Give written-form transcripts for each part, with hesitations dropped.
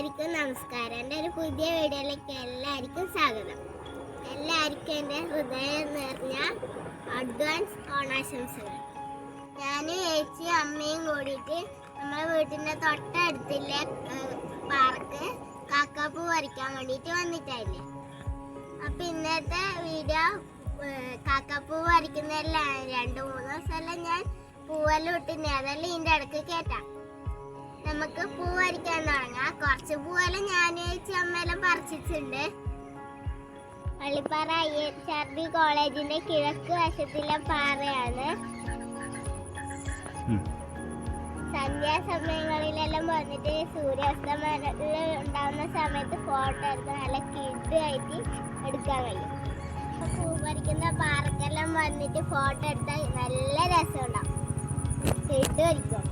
എല്ലാവർക്കും നമസ്കാരം. എൻ്റെ ഒരു പുതിയ വീഡിയോയിലേക്ക് എല്ലാവർക്കും സ്വാഗതം. എല്ലാവർക്കും എൻ്റെ ഹൃദയം നിറഞ്ഞ അഡ്വാൻസ് ഓണാശംസകൾ. ഞാനും ചേച്ചിയും അമ്മയും കൂടിയിട്ട് നമ്മളെ വീട്ടിൻ്റെ തൊട്ടടുത്തുള്ള പാർക്ക് കാക്കാപ്പൂ പറിക്കാൻ വേണ്ടിയിട്ട് വന്നിട്ടായില്ലേ. അപ്പം ഇന്നത്തെ വീഡിയോ കാക്കാപ്പൂ പറിക്കുന്നതല്ല. 2-3 ദിവസമെല്ലാം ഞാൻ പൂവെല്ലാം ഇട്ടിരുന്നേ, അതെല്ലാം ഇതിൻ്റെ ഇടയ്ക്ക് കേട്ടാം. നമുക്ക് പൂ പറിക്കാൻ തുടങ്ങാം. കുറച്ച് പൂവെല്ലാം ഞാൻ അമ്മയെല്ലാം പറിച്ചിട്ടുണ്ട്. പള്ളിപ്പാറ IHRD കോളേജിന്റെ കിഴക്ക് വശത്തിലെ പാറയാണ്. സന്ധ്യാസമയങ്ങളിലെല്ലാം വന്നിട്ട് സൂര്യാസ്തമയം ഉണ്ടാവുന്ന സമയത്ത് ഫോട്ടോ എടുത്ത് നല്ല കിഡായിട്ട് എടുക്കാൻ കഴിയും. പൂ പറിക്കുന്ന പാറക്കെല്ലാം വന്നിട്ട് ഫോട്ടോ എടുത്താൽ നല്ല രസമുണ്ടാവും. കിഡ് പറിക്കും.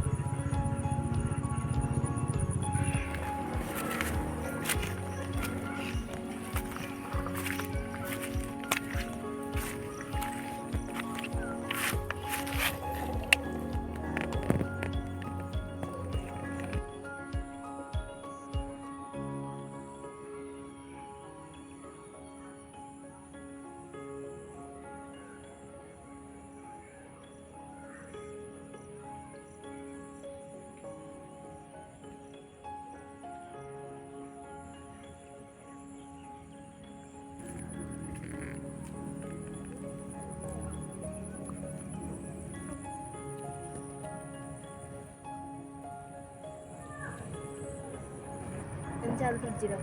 അത് ഫ്രിഡ്ജിലോ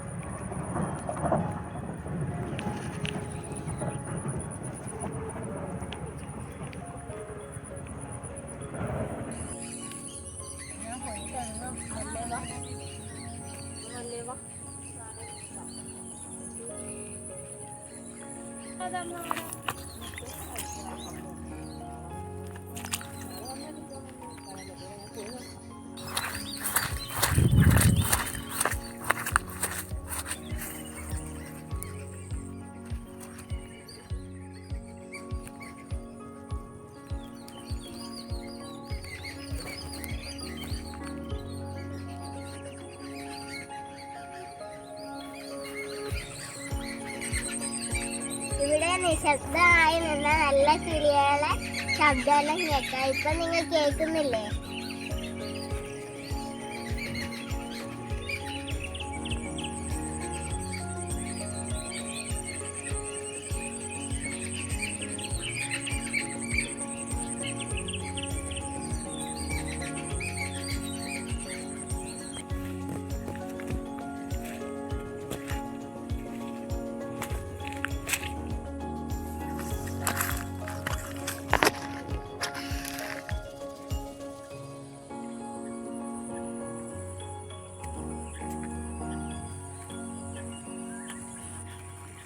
ഇവിടെ നിശബ്ദമായി നിന്ന നല്ല കിളികളെ ശബ്ദമെല്ലാം കേൾക്കാം. ഇപ്പൊ നിങ്ങൾ കേൾക്കുന്നില്ലേ?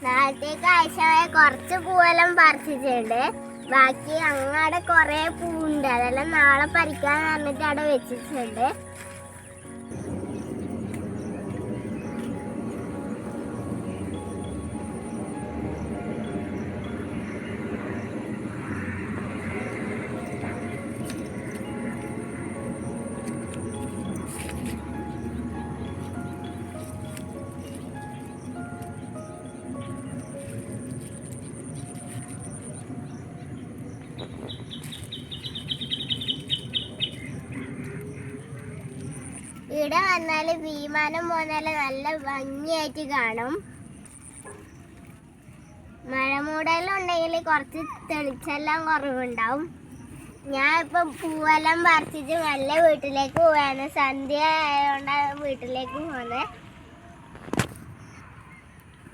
നാളത്തേക്ക് ആവശ്യമായ കുറച്ച് പൂവെല്ലാം പറിച്ചിട്ടുണ്ട്. ബാക്കി അങ്ങാടെ കുറെ പൂവുണ്ട്, അതെല്ലാം നാളെ പറിക്കാൻ പറഞ്ഞിട്ട് അവിടെ വെച്ചിട്ടുണ്ട്. ഇവിടെ വന്നാല് വിമാനം പോകുന്നാല് നല്ല ഭംഗിയായിട്ട് കാണും. മഴമൂടെല്ലാം ഉണ്ടെങ്കിൽ കുറച്ച് തെളിച്ചെല്ലാം കുറവുണ്ടാവും. ഞാൻ ഇപ്പം പൂവെല്ലാം പറിച്ചിട്ട് നല്ല വീട്ടിലേക്ക് പോവാണ്. സന്ധ്യ ആയതുകൊണ്ടാണ് വീട്ടിലേക്ക് പോകുന്നത്.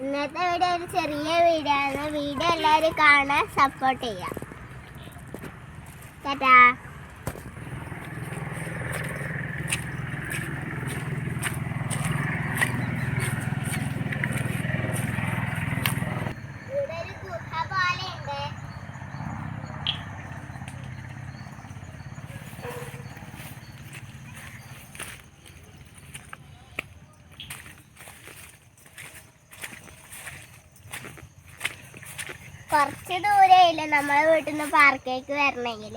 ഇന്നത്തെ വീഡിയോ ഒരു ചെറിയ വീഡിയോ ആണ്. വീഡിയോ എല്ലാവരും കാണാൻ സപ്പോർട്ട് ചെയ്യാം. ടാറ്റാ. കുറച്ച് ദൂരമില്ല നമ്മളെ വീട്ടിൽ നിന്ന് പാർക്കിലേക്ക് വരണമെങ്കിൽ.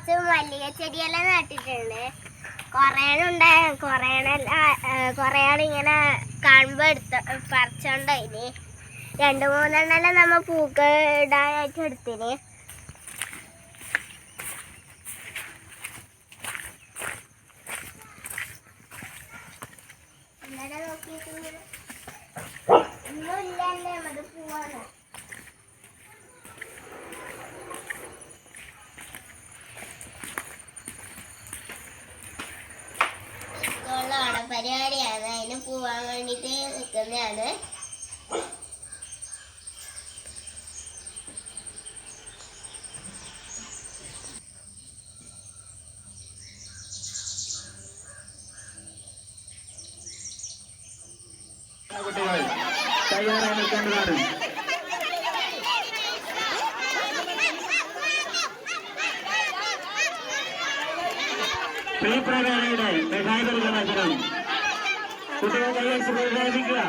കുറച്ച് മല്ലിക ചെടിയെല്ലാം നട്ടിട്ടുണ്ട്. കൊറേയാണ് ഇങ്ങനെ കാണുമ്പോ പറിച്ചോണ്ടോ. ഇനി 2-3 നമ്മ പൂക്കൾ ഇടാനായിട്ട് എടുത്തിന്. ഒന്നുമില്ലല്ലേ അത് പോവാണ്. പരിപാടിയാണ്, അതിന് പോവാൻ വേണ്ടിട്ട് നിൽക്കുന്നതാണ്. പ്രിയപ്രേരണയുടെ മിഠായി നൽകുന്ന മത്സരം. കുട്ടികൾ കൈയടിച്ച് പ്രോത്സാഹിപ്പിക്കുക.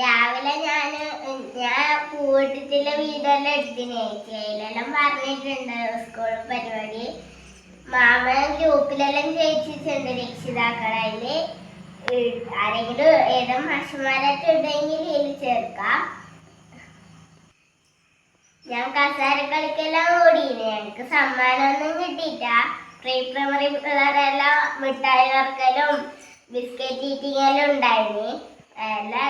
രാവിലെ ഞാൻ പൂവട്ടിലെ വീടെല്ലാം എടുത്തിനെ. ചേലെല്ലാം പറഞ്ഞിട്ടുണ്ട് സ്കൂൾ പരിപാടി. മാമൻ ഗ്രൂപ്പിലെല്ലാം ചെയ്യിച്ചിട്ടുണ്ട് രക്ഷിതാക്കളെ. ആരെങ്കിലും ഏതോ മാഷന്മാരായിട്ട് ഉണ്ടെങ്കിൽ ഇതിൽ ചേർക്കാം. ഞാൻ കസാര കളിക്കെല്ലാം ഓടിയിന്. എനിക്ക് സമ്മാനമൊന്നും കിട്ടിയിട്ട. പ്രീ പ്രൈമറി പിള്ളേരെല്ലാം മിഠായി വറക്കലും ബിസ്ക്കറ്റ് ഈറ്റിങ്ങെല്ലാം ഉണ്ടായിന്.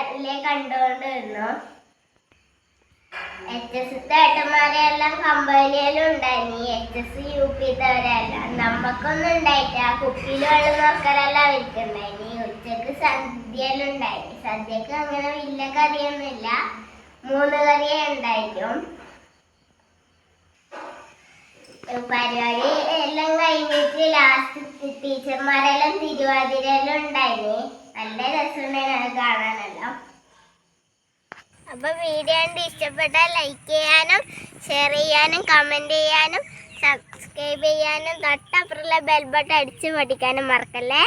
എല്ലാം കണ്ടുകൊണ്ട് നിന്നു. HS ഏട്ടന്മാരെല്ലാം കമ്പനിയിലും ഉണ്ടായിനി. HS UP-ത്തവരെല്ലാം. നമുക്കൊന്നും ഉണ്ടായിട്ട. കുപ്പിയിൽ വെള്ളം നോക്കലെല്ലാം അവർക്കുണ്ടായിനി. ഉച്ചക്ക് സദ്യയെല്ലാം ഉണ്ടായിനി. സദ്യക്ക് അങ്ങനെ വലിയ കറിയൊന്നുമില്ല, 3 കറിയേ ഉണ്ടായിട്ടും. പരിപാടി എല്ലാം കഴിഞ്ഞിട്ട് ലാസ്റ്റ് ടീച്ചർമാരെല്ലാം തിരുവാതിരയെല്ലാം ഉണ്ടായിനി. നല്ല രസമുണ്ടായിരുന്നു അത് കാണാനെല്ലാം. അപ്പൊ വീഡിയോ കണ്ട് ഇഷ്ടപ്പെട്ടാൽ ലൈക്ക് ചെയ്യാനും ഷെയർ ചെയ്യാനും കമന്റ് ചെയ്യാനും സബ്സ്ക്രൈബ് ചെയ്യാനും തൊട്ടപ്പുറമുള്ള ബെൽ ബട്ടൺ അടിച്ചു പൊട്ടിക്കാനും മറക്കല്ലേ.